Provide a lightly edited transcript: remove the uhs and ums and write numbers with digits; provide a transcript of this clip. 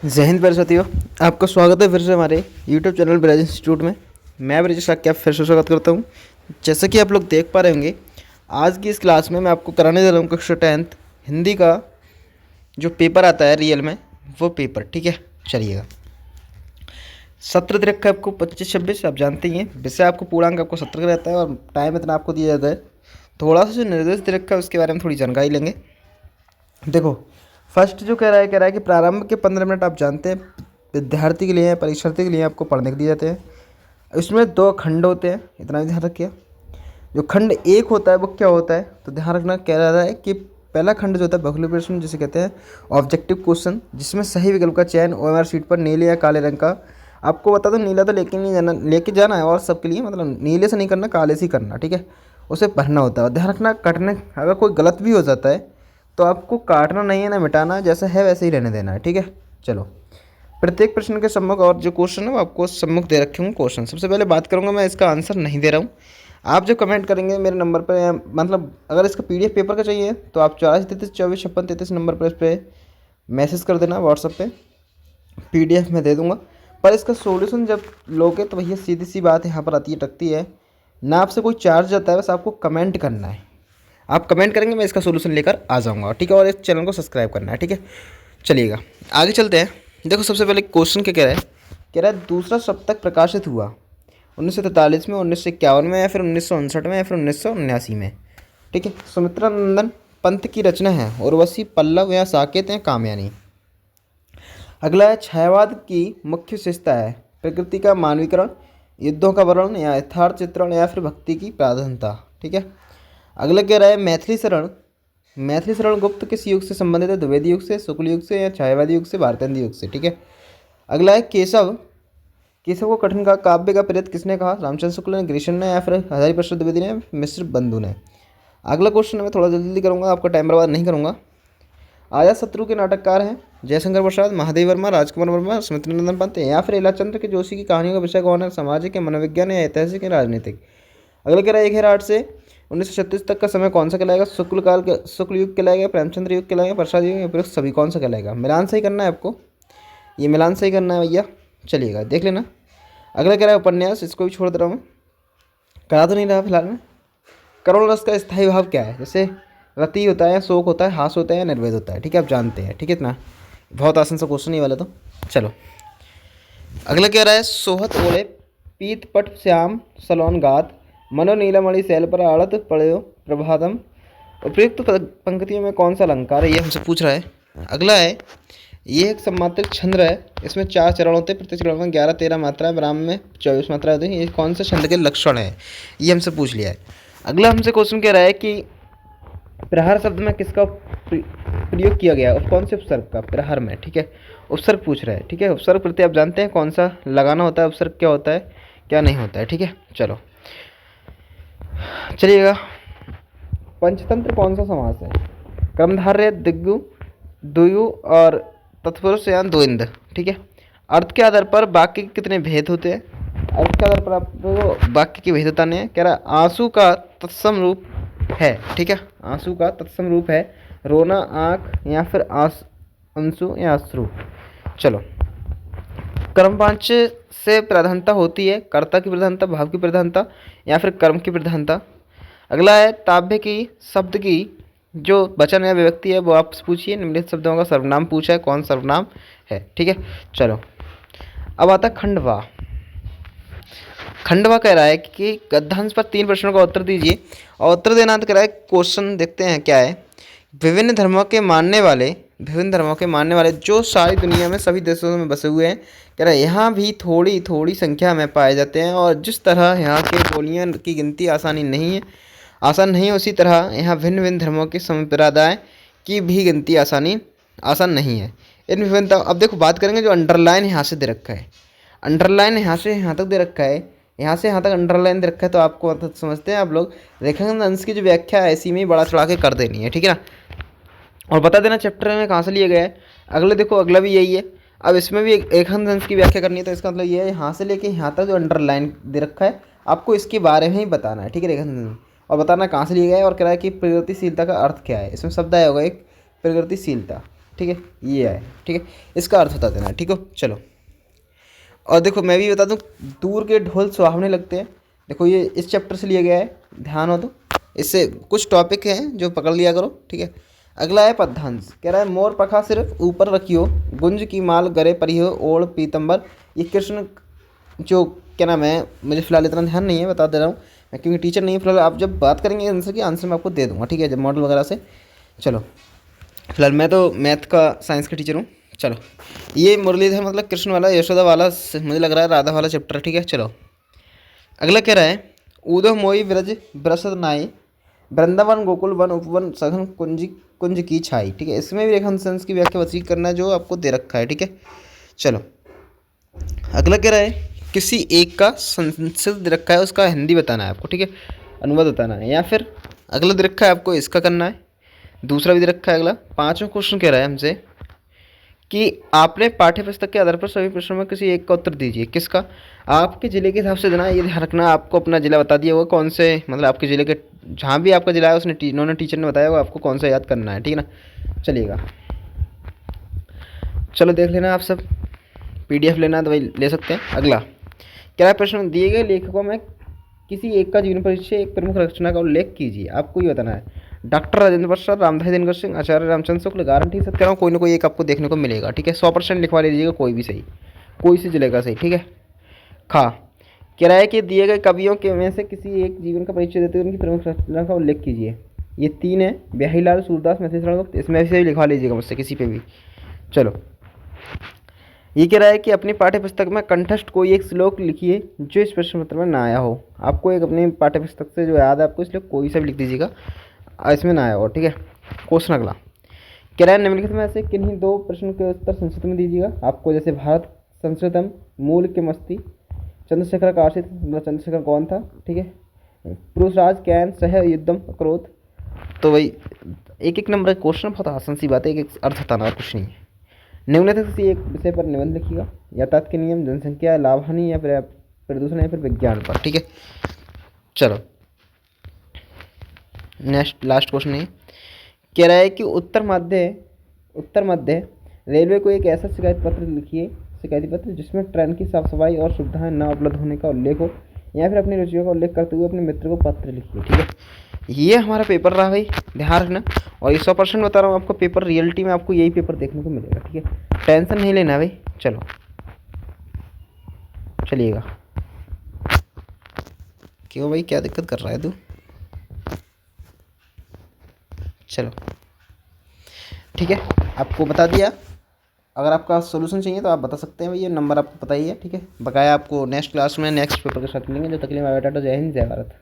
जय हिंद प्यारे साथियों। आपका स्वागत है फिर से हमारे YouTube चैनल ब्रज इंस्टीट्यूट में। मैं ब्रजेश क्या फिर से स्वागत करता हूं। जैसा कि आप लोग देख पा रहे होंगे, आज की इस क्लास में मैं आपको कराने जा रहा हूं कक्षा 10th हिंदी का जो पेपर आता है रियल में, वो पेपर। ठीक है, चलिएगा। सत्र दे रखा है आपको 25-26, आप जानते ही हैं। वैसे आपको पूर्णांक आपको 70 का रहता है और टाइम इतना आपको दिया जाता है। थोड़ा सा जो निर्देश दे रखा है उसके बारे में थोड़ी जानकारी लेंगे। देखो, फर्स्ट जो कह रहा है कि प्रारंभ के 15 मिनट आप जानते हैं विद्यार्थी के लिए हैं, परीक्षार्थी के लिए आपको पढ़ने के दिए जाते हैं। इसमें 2 खंड होते हैं, इतना भी ध्यान रखिए। जो खंड 1 होता है वो क्या होता है, तो ध्यान रखना। कह रहा है कि पहला खंड जो होता है बहुल्य प्रश्न, जिसे कहते हैं ऑब्जेक्टिव क्वेश्चन, जिसमें सही विकल्प का चयन ओएमआर शीट पर नीले या काले रंग का। आपको बता दो, नीला तो लेके जाना है और सबके लिए, मतलब नीले से नहीं करना, काले से ही करना। ठीक है, उसे भरना होता है। ध्यान रखना, कटने अगर कोई गलत भी हो जाता है तो आपको काटना नहीं है ना मिटाना, जैसा है वैसे ही रहने देना है। ठीक है, चलो। प्रत्येक प्रश्न के सम्मुख और जो क्वेश्चन है वो आपको सम्मुख दे रखे होंगे क्वेश्चन। सबसे पहले बात करूंगा, मैं इसका आंसर नहीं दे रहा हूँ। आप जो कमेंट करेंगे मेरे नंबर पर, मतलब अगर इसका पीडीएफ पेपर का चाहिए तो आप 84 33 24 56 33 नंबर पर इस पर मैसेज कर देना व्हाट्सएप पे, पीडीएफ में दे दूंगा। पर इसका सॉल्यूशन जब लोगे तो भैया सीधी सी बात यहाँ पर आती है टकती है ना, आपसे कोई चार्ज जाता है, बस आपको कमेंट करना है। आप कमेंट करेंगे, मैं इसका सोल्यूशन लेकर आ जाऊँगा। ठीक है, और इस चैनल को सब्सक्राइब करना है। ठीक है, चलिएगा आगे चलते हैं। देखो, सबसे पहले क्वेश्चन क्या कह रहा है दूसरा सप्तक प्रकाशित हुआ 1943 में, 1951 में, या फिर 1959 में, या फिर 1979 में। ठीक है, सुमित्रा नंदन पंत की रचना है। उर्वशी, पल्लव या साकेत या कामयानी। अगला है छायावाद की मुख्य विशेषता है प्रकृति का मानवीकरण, युद्धों का वर्णन या यथार्थ चित्रण, या फिर भक्ति की प्राधान्यता। ठीक है, अगला कह रहा है मैथिली शरण। मैथिली शरण गुप्त किस युग से संबंधित है, द्विवेद युग से, शुक्ल युग से, या छायावादी युग से, भारतेंद्र युग से। ठीक है, अगला है केशव। केशव को कठिन का काव्य का प्रेत किसने कहा, रामचंद्र शुक्ल ने, ग्रीशन ने, या फिर हजारी प्रसाद द्विवेदी ने, मिश्र बंधु ने। अगला क्वेश्चन मैं थोड़ा जल्दी करूँगा, आपका टाइम बर्बाद नहीं करूँगा। आया शत्रु के नाटककार हैं जयशंकर प्रसाद, महादेव वर्मा, राजकुमार वर्मा, सुमित्रा नंदन पंत, या फिर इलाचंद्र के जोशी की कहानियों का विषय कौन है, सामाजिक या मनोविज्ञान या ऐतिहासिक या राजनीतिक। अगला कह रहा है 1 से 1936 तक का समय कौन सा कहलाएगा, शुक्ल काल का, शुक्ल युग कहलाएगा, प्रेमचंद्र युग कहलाएगा, प्रसाद युग, या फिर सभी कौन सा कहलाएगा। मिलान सही करना है आपको, ये मिलान सही करना है भैया। चलिएगा देख लेना। अगला कह रहा है उपन्यास, इसको भी छोड़ दे रहा हूँ मैं, करा तो नहीं रहा फिलहाल में। करुण रस का स्थायी भाव क्या है, जैसे रति होता है, शोक होता है, हास होता है, या निर्वेद होता है। ठीक है, आप जानते हैं। ठीक है, इतना बहुत आसान सा क्वेश्चन ही वाला तो। चलो, अगला कह रहा है सोहत ओले पीत पट श्याम सलोन गात, मनो नीलमणि शैल पर आड़त पड़ो प्रभातम। उपयुक्त पंक्तियों में कौन सा अलंकार है, ये हमसे पूछ रहा है। अगला है ये एक सम्मात्रक छंद है, इसमें 4 चरण होते हैं, प्रत्येक चरण में 11-13 मात्रा, विराम में 24 मात्रा होती है। ये कौन सा छंद के लक्षण है, ये हमसे पूछ लिया है। अगला हमसे क्वेश्चन कह रहा है कि प्रहार शब्द में किसका प्रयोग किया गया है, कौन से उपसर्ग का प्रहार में। ठीक है, उपसर्ग पूछ रहा है। ठीक है, उपसर्ग प्रति आप जानते हैं कौन सा लगाना होता है, उपसर्ग क्या होता है क्या नहीं होता है। ठीक है, चलो चलिएगा। पंचतंत्र कौन सा समास है, कर्मधारय, दिग्गु, दुयु और तत्पुरुष या द्वंद्व। ठीक है, अर्थ के आधार पर वाक्य के कितने भेद होते हैं, अर्थ के आधार पर आपको वाक्य की भेदता नहीं है। कह रहा आंसू का तत्सम रूप है। ठीक है, आंसू का तत्सम रूप है रोना, आँख, या फिर अंशु या अश्रु। चलो, कर्मवाच्य से प्रधानता होती है कर्ता की प्रधानता, भाव की प्रधानता, या फिर कर्म की प्रधानता। अगला है ताभ्य की शब्द की जो वचन या व्यक्ति है वो आप पूछिए। निम्नलिखित शब्दों का सर्वनाम पूछा है, कौन सर्वनाम है। ठीक है, चलो अब आता खंडवा। खंडवा कह रहा है कि गद्यांश पर 3 प्रश्नों का उत्तर दीजिए, और उत्तर देना तो कह रहा है। क्वेश्चन देखते हैं क्या है। विभिन्न धर्मों के मानने वाले जो सारी दुनिया में सभी देशों में बसे हुए हैं, कह रहा है यहाँ भी थोड़ी थोड़ी संख्या में पाए जाते हैं, और जिस तरह यहाँ के बोलियों की गिनती आसान नहीं है, उसी तरह यहाँ भिन्न भिन्न धर्मों के संप्रदाय की भी गिनती आसान नहीं है। इन विभिन्नता, अब देखो बात करेंगे जो अंडरलाइन यहाँ से दे रखा है, अंडरलाइन यहाँ से यहाँ तक दे रखा है, यहाँ से यहाँ तक अंडरलाइन दे रखा है, तो आपको मतलब समझते हैं आप लोग, रेखांकन अंश की जो व्याख्या है ऐसी में ही बड़ा चढ़ा के कर देनी है। ठीक है ना, और बता देना चैप्टर में कहाँ से लिया गया है। अगले देखो, अगला भी यही है। अब इसमें भी एक रेखांकन अंश की व्याख्या करनी है, तो इसका मतलब ये है यहाँ से लेके यहाँ तक जो अंडरलाइन दे रखा है आपको इसके बारे में ही बताना है। ठीक है, रेखांकन और बताना कहाँ से लिया गया है, और कह रहा है कि प्रगतिशीलता का अर्थ क्या है। इसमें शब्द आया होगा एक प्रगतिशीलता। ठीक है, ये है, ठीक है, इसका अर्थ बता देना, ठीक हो। चलो, और देखो मैं भी बता दूँ, दूर के ढोल सुहावने लगते हैं, देखो ये इस चैप्टर से लिया गया है, ध्यान हो तो इससे कुछ टॉपिक हैं जो पकड़ लिया करो, ठीक है। अगला है पद्यांश, कह रहा है मोर पखा सिर्फ ऊपर रखियो, गुंज की माल गरे परियो ओढ़ पीतम्बर। ये कृष्ण जो क्या नाम है, मुझे फिलहाल इतना ध्यान नहीं है, बता दे रहा हूँ मैं क्योंकि टीचर नहीं है फिलहाल। आप जब बात करेंगे आंसर की, आंसर मैं आपको दे दूंगा, ठीक है, जब मॉडल वगैरह से। चलो, फिलहाल मैं तो मैथ का साइंस का टीचर हूँ। चलो, ये मुरलीधर मतलब कृष्ण वाला, यशोदा वाला, मुझे लग रहा है राधा वाला चैप्टर है, ठीक है। चलो, अगला कह रहा है ऊधव मोई व्रज ब्रसद नाई, वृंदावन गोकुल वन उपवन सघन कुंज कुंज की छाई, ठीक है। इसमें भी रेखांश की व्याख्या वसी करना है जो आपको दे रखा है, ठीक है। चलो, अगला कह रहा है किसी एक का संस्कृत दे रखा है, उसका हिंदी बताना है आपको, ठीक है, अनुवाद बताना है। या फिर अगला दे रखा है आपको इसका करना है, दूसरा भी दे रखा है। अगला पांचवा क्वेश्चन कह रहा है हमसे कि आपने पाठ्य पुस्तक के आधार पर सभी प्रश्नों में किसी एक का उत्तर दीजिए। किसका? आपके ज़िले के हिसाब से देना है, ये ध्यान रखना। आपको अपना ज़िला बता दिया होगा कौन से, मतलब आपके ज़िले के जहाँ भी आपका ज़िला है उसने इन्होंने टीचर ने बताया होगा आपको कौन सा याद करना है, ठीक है ना। चलिएगा, चलो देख लेना आप सब, PDF लेना है तो भाई ले सकते हैं। अगला क्या प्रश्न, दिए गए लेखकों में किसी एक का जीवन परिचय एक प्रमुख रचना का उल्लेख कीजिए। आपको ये बताना है। डॉक्टर राजेंद्र प्रसाद, रामधारी दिनकर सिंह, आचार्य रामचंद्र शुक्ल, गारंटी से कह रहा हूँ कोई ना कोई एक आपको देखने को मिलेगा, ठीक है। 100% लिखवा लीजिएगा, कोई भी सही, कोई सी चलेगा सही, ठीक है। खा कह रहा है कि दिए गए कवियों के में से किसी एक जीवन का परिचय देते हुए उनकी प्रमुख रचना का उल्लेख कीजिए। ये 3 है, बिहारीलाल, सूरदास, मैथिली गुप्त, इसमें से भी लिखवा लीजिएगा मुझसे किसी पे भी। चलो, ये कह रहा है कि अपनी पाठ्य पुस्तक में कंठस्थ कोई एक श्लोक लिखिए जो इस प्रश्न पत्र में ना आया हो। आपको एक अपनी पाठ्य पुस्तक से जो याद है आपको, इसलिए कोई सा भी लिख दीजिएगा, इसमें ना आया हो, ठीक है। क्वेश्चन अगला कह रहा है निम्नलिखित में से किन्हीं 2 प्रश्न के उत्तर संस्कृत में दीजिएगा। आपको जैसे भारत संस्कृतम मूल के मस्ती, चंद्रशेखर का आश्रित, मतलब चंद्रशेखर कौन था, ठीक है। पुरुषराज कैन सह युद्धम क्रोध। तो भाई एक एक नंबर का क्वेश्चन, बहुत आसान सी बात है, एक एक अर्थ बताना और कुछ नहीं है। निम्नलिखित किसी एक विषय पर निबंध लिखिएगा, यातायात के नियम, जनसंख्या, लाभ हानि या फिर प्रदूषण या फिर विज्ञान पर, ठीक है। चलो, नेक्स्ट लास्ट क्वेश्चन है, कह रहा है कि उत्तर मध्य रेलवे को एक ऐसा शिकायत पत्र लिखिए, शिकायती पत्र जिसमें ट्रेन की साफ सफाई और सुविधाएं न उपलब्ध होने का उल्लेख हो, या फिर अपनी रुचियों का उल्लेख करते हुए अपने मित्र को पत्र लिखिए, ठीक है। ये हमारा पेपर रहा भाई, ध्यान रखना। और ये 100% बता रहा हूँ आपको, पेपर रियलिटी में आपको यही पेपर देखने को मिलेगा, ठीक है, टेंशन नहीं लेना भाई। चलो, चलिएगा। क्यों भाई, क्या दिक्कत कर रहा है तू? चलो, ठीक है, आपको बता दिया। अगर आपका सोल्यूशन चाहिए तो आप बता सकते हैं भाई, ये नंबर आपको पता ही है, ठीक है। बकाया आपको नेक्स्ट क्लास में नेक्स्ट पेपर के साथ मिलेंगे। जब तक के लिए बायोडाटा, जय हिंद, जय भारत।